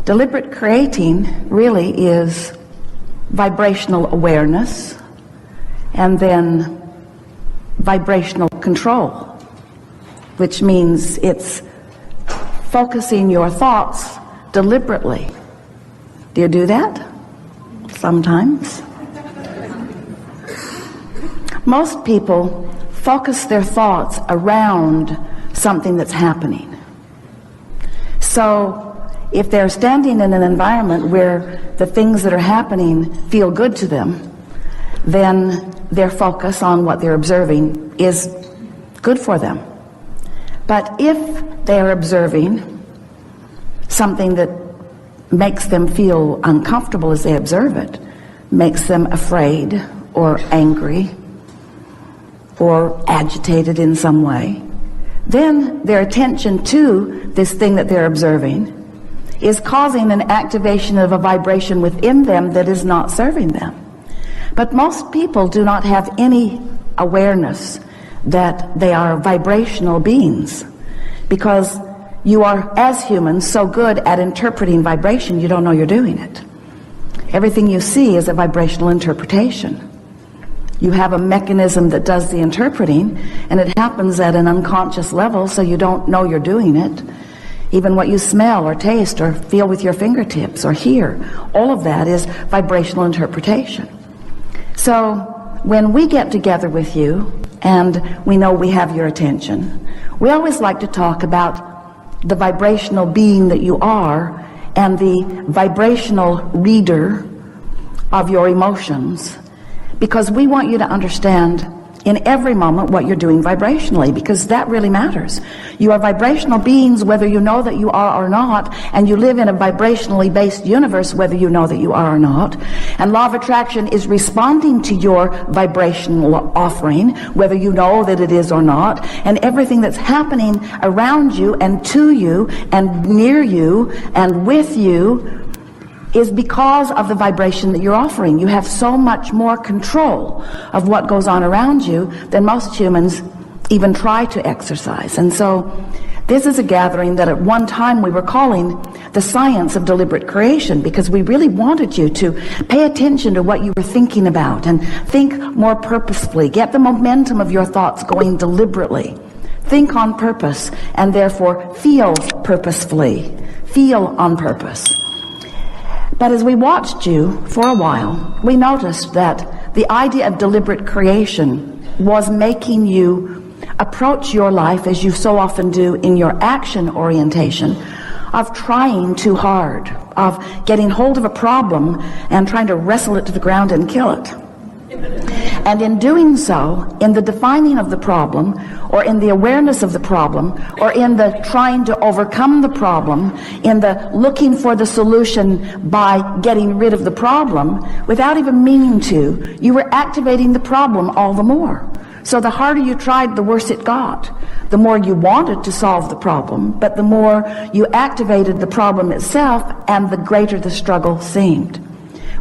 Deliberate creating really is vibrational awareness and then vibrational control, which means it's focusing your thoughts deliberately. Do you do that? Sometimes. Most people focus their thoughts around something that's happening. So if they're standing in an environment where the things that are happening feel good to them, then their focus on what they're observing is good for them. But if they're observing something that makes them feel uncomfortable as they observe it, makes them afraid or angry or agitated in some way, then their attention to this thing that they're observing is causing an activation of a vibration within them that is not serving them. But most people do not have any awareness that they are vibrational beings, because you are, as humans, so good at interpreting vibration you don't know you're doing it. Everything you see is a vibrational interpretation. You have a mechanism that does the interpreting, and it happens at an unconscious level, so you don't know you're doing it. Even what you smell or taste or feel with your fingertips or hear, all of that is vibrational interpretation. So when we get together with you and we know we have your attention, we always like to talk about the vibrational being that you are and the vibrational reader of your emotions, because we want you to understand in every moment what you're doing vibrationally, because that really matters. You are vibrational beings whether you know that you are or not, and you live in a vibrationally based universe whether you know that you are or not. And law of attraction is responding to your vibrational offering whether you know that it is or not, and everything that's happening around you and to you and near you and with you is because of the vibration that you're offering. You have so much more control of what goes on around you than most humans even try to exercise. And so this is a gathering that at one time we were calling the science of deliberate creation, because we really wanted you to pay attention to what you were thinking about and think more purposefully, get the momentum of your thoughts going deliberately, think on purpose, and therefore feel purposefully, feel on purpose. But as we watched you for a while, we noticed that the idea of deliberate creation was making you approach your life, as you so often do in your action orientation, of trying too hard, of getting hold of a problem and trying to wrestle it to the ground and kill it. And in doing so, in the defining of the problem, or in the awareness of the problem, or in the trying to overcome the problem, in the looking for the solution by getting rid of the problem, without even meaning to, you were activating the problem all the more. So the harder you tried, the worse it got. The more you wanted to solve the problem, but the more you activated the problem itself, and the greater the struggle seemed.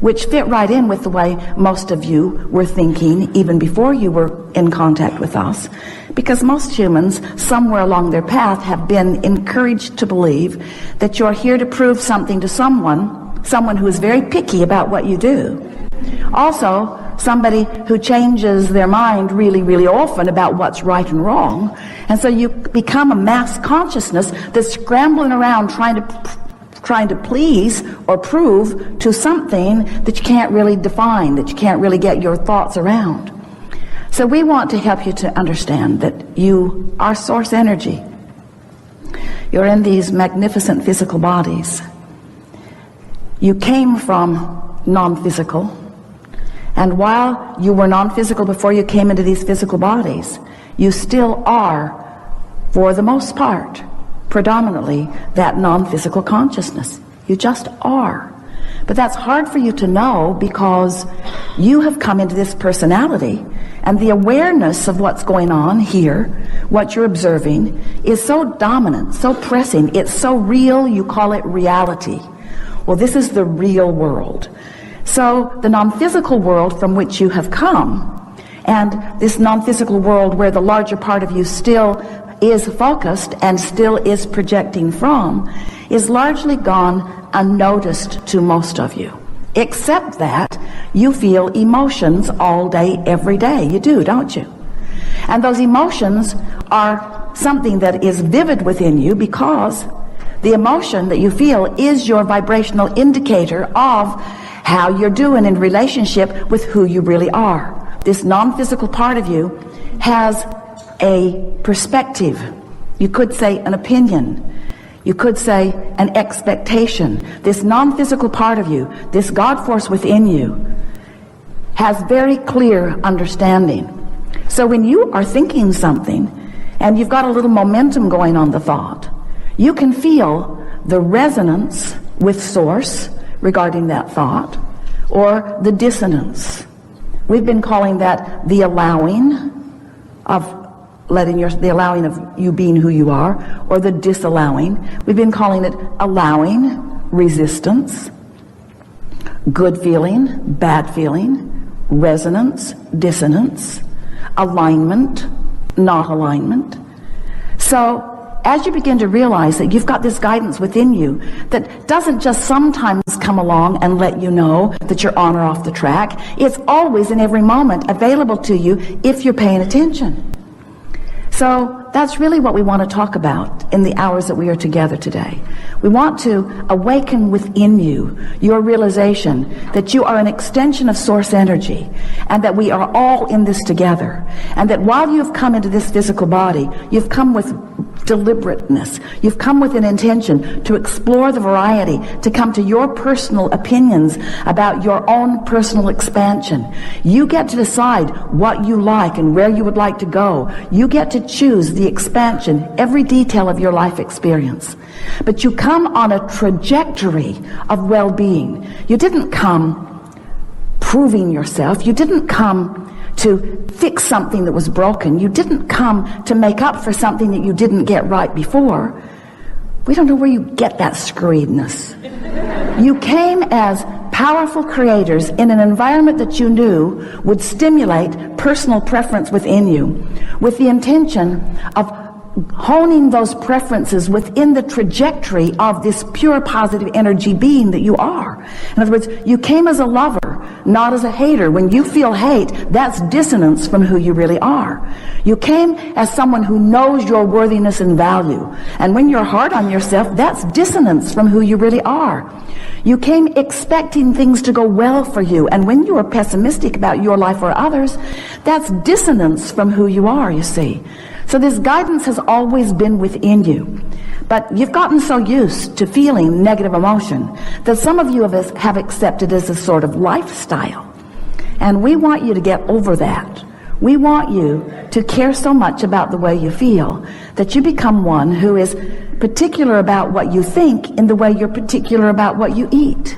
Which fit right in with the way most of you were thinking even before you were in contact with us, because most humans somewhere along their path have been encouraged to believe that you're here to prove something to someone who is very picky about what you do. Also, somebody who changes their mind really, really often about what's right and wrong. And so you become a mass consciousness that's scrambling around trying to please or prove to something that you can't really define, that you can't really get your thoughts around. So we want to help you to understand that you are source energy. You're in these magnificent physical bodies. You came from non-physical, and while you were non-physical before you came into these physical bodies, you still are, for the most part, predominantly that non-physical consciousness. You just are. But that's hard for you to know, because you have come into this personality, and the awareness of what's going on here, what you're observing, is so dominant, so pressing, it's so real, you call it reality. Well, this is the real world. So the non-physical world from which you have come, and this non-physical world where the larger part of you still is focused and still is projecting from, is largely gone unnoticed to most of you, except that you feel emotions all day, every day. You do, don't you? And those emotions are something that is vivid within you, because the emotion that you feel is your vibrational indicator of how you're doing in relationship with who you really are. This non-physical part of you has a perspective. You could say an opinion. You could say an expectation. This non-physical part of you, this God force within you, has very clear understanding. So when you are thinking something and you've got a little momentum going on the thought, you can feel the resonance with source regarding that thought, or the dissonance. We've been calling that the allowing of the allowing of you being who you are, or the disallowing. We've been calling it allowing, resistance, good feeling, bad feeling, resonance, dissonance, alignment, not alignment. So as you begin to realize that you've got this guidance within you that doesn't just sometimes come along and let you know that you're on or off the track, it's always in every moment available to you if you're paying attention. So that's really what we want to talk about in the hours that we are together today. We want to awaken within you your realization that you are an extension of source energy, and that we are all in this together, and that while you've come into this physical body, you've come with deliberateness. You've come with an intention to explore the variety, to come to your personal opinions about your own personal expansion. You get to decide what you like and where you would like to go. You get to choose the expansion, every detail of your life experience. But you come on a trajectory of well-being. You didn't come proving yourself. You didn't come to fix something that was broken. You didn't come to make up for something that you didn't get right before. We don't know where you get that screedness. You came as powerful creators in an environment that you knew would stimulate personal preference within you, with the intention of honing those preferences within the trajectory of this pure positive energy being that you are. In other words, you came as a lover, not as a hater. When you feel hate, that's dissonance from who you really are. You came as someone who knows your worthiness and value. And when you're hard on yourself, that's dissonance from who you really are. You came expecting things to go well for you. And when you are pessimistic about your life or others, that's dissonance from who you are, you see. So this guidance has always been within you. But you've gotten so used to feeling negative emotion that some of you have accepted as a sort of lifestyle. And we want you to get over that. We want you to care so much about the way you feel that you become one who is particular about what you think in the way you're particular about what you eat.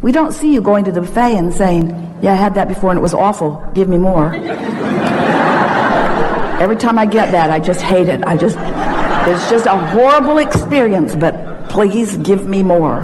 We don't see you going to the buffet and saying, yeah, I had that before and it was awful, give me more. Every time I get that, I just hate it. It's just a horrible experience, but please give me more.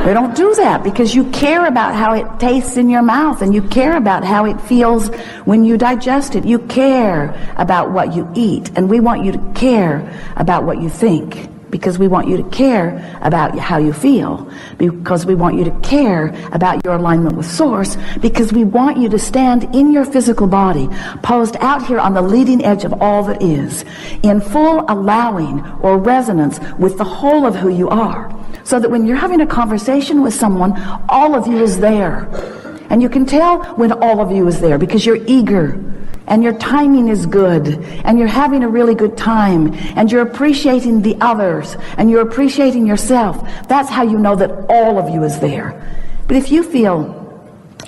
We don't do that because you care about how it tastes in your mouth, and you care about how it feels when you digest it. You care about what you eat, and we want you to care about what you think, because we want you to care about how you feel, because we want you to care about your alignment with source, because we want you to stand in your physical body, posed out here on the leading edge of all that is, in full allowing or resonance with the whole of who you are, so that when you're having a conversation with someone, all of you is there. And you can tell when all of you is there because you're eager, and your timing is good, and you're having a really good time, and you're appreciating the others, and you're appreciating yourself. That's how you know that all of you is there. But if you feel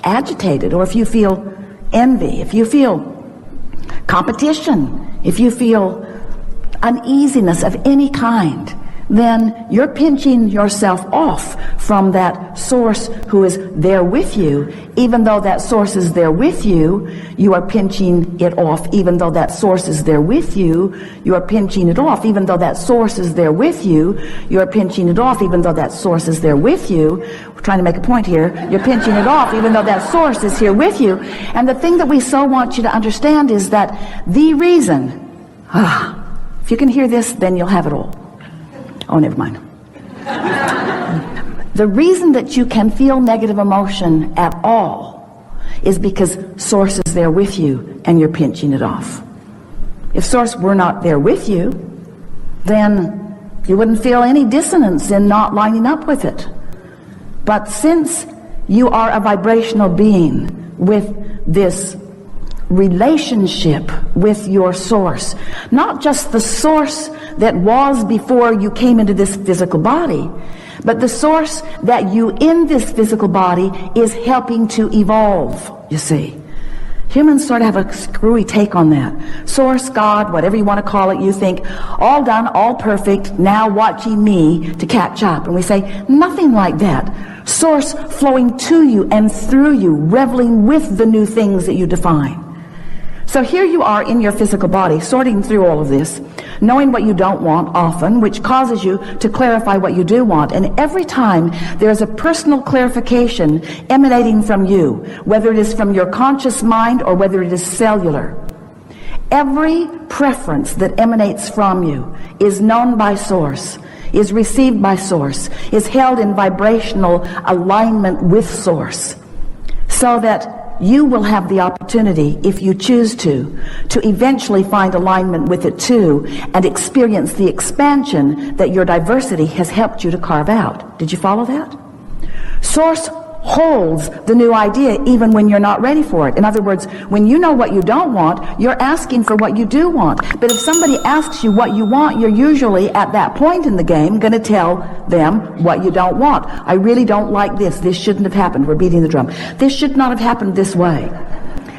agitated, or if you feel envy, if you feel competition, if you feel uneasiness of any kind, then you're pinching yourself off from that source who is there with you. Even though that source is there with you, you are pinching it off. Even though that source is there with you, you are pinching it off. Even though that source is there with you, you are pinching it off. Even though that source is there with you, we're trying to make a point here, you're pinching it off even though that source is here with you. And the thing that we so want you to understand is that the reason, if you can hear this, then you'll have it all. Oh, never mind. The reason that you can feel negative emotion at all is because Source is there with you and you're pinching it off. If Source were not there with you, then you wouldn't feel any dissonance in not lining up with it. But since you are a vibrational being with this relationship with your Source, not just the Source that was before you came into this physical body, but the Source that you in this physical body is helping to evolve, you see. Humans sort of have a screwy take on that. Source, God, whatever you want to call it, you think, all done, all perfect, now watch ye me to catch up. And we say, nothing like that. Source flowing to you and through you, reveling with the new things that you define. So here you are in your physical body, sorting through all of this, knowing what you don't want often, which causes you to clarify what you do want. And every time there's a personal clarification emanating from you, whether it is from your conscious mind or whether it is cellular, every preference that emanates from you is known by Source, is received by Source, is held in vibrational alignment with Source, so that you will have the opportunity, if you choose to eventually find alignment with it too, and experience the expansion that your diversity has helped you to carve out. Did you follow that? Source holds the new idea even when you're not ready for it. In other words, when you know what you don't want, you're asking for what you do want. But if somebody asks you what you want, you're usually at that point in the game going to tell them what you don't want. I really don't like this. This shouldn't have happened. We're beating the drum. This should not have happened this way.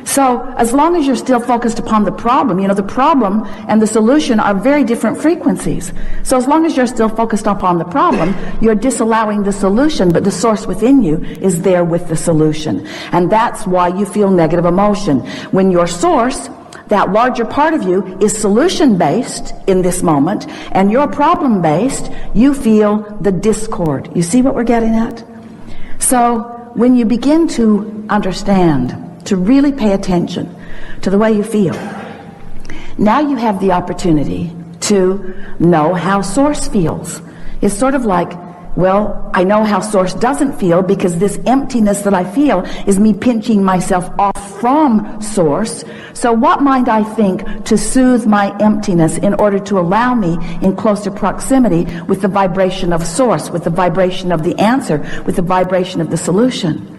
So as long as you're still focused upon the problem, you know, the problem and the solution are very different frequencies. So as long as you're still focused upon the problem, you're disallowing the solution, but the Source within you is there with the solution. And that's why you feel negative emotion. When your Source, that larger part of you, is solution-based in this moment, and you're problem-based, you feel the discord. You see what we're getting at? So when you begin to understand, to really pay attention to the way you feel, now you have the opportunity to know how Source feels. It's sort of like, well, I know how Source doesn't feel because this emptiness that I feel is me pinching myself off from Source. So what might I think to soothe my emptiness in order to allow me in closer proximity with the vibration of Source, with the vibration of the answer, with the vibration of the solution?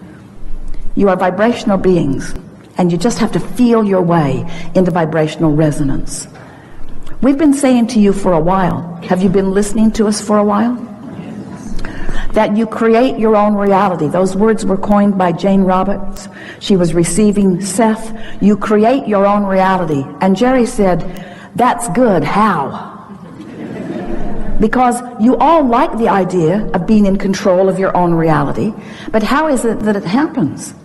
You are vibrational beings, and you just have to feel your way into vibrational resonance. We've been saying to you for a while, have you been listening to us for a while? That you create your own reality. Those words were coined by Jane Roberts. She was receiving Seth. You create your own reality. And Jerry said, that's good. How? Because you all like the idea of being in control of your own reality, but how is it that it happens?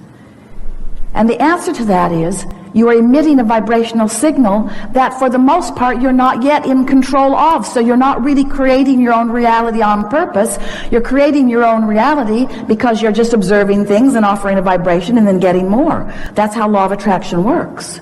And the answer to that is, you are emitting a vibrational signal that for the most part you're not yet in control of. So you're not really creating your own reality on purpose. You're creating your own reality because you're just observing things and offering a vibration and then getting more. That's how law of attraction works.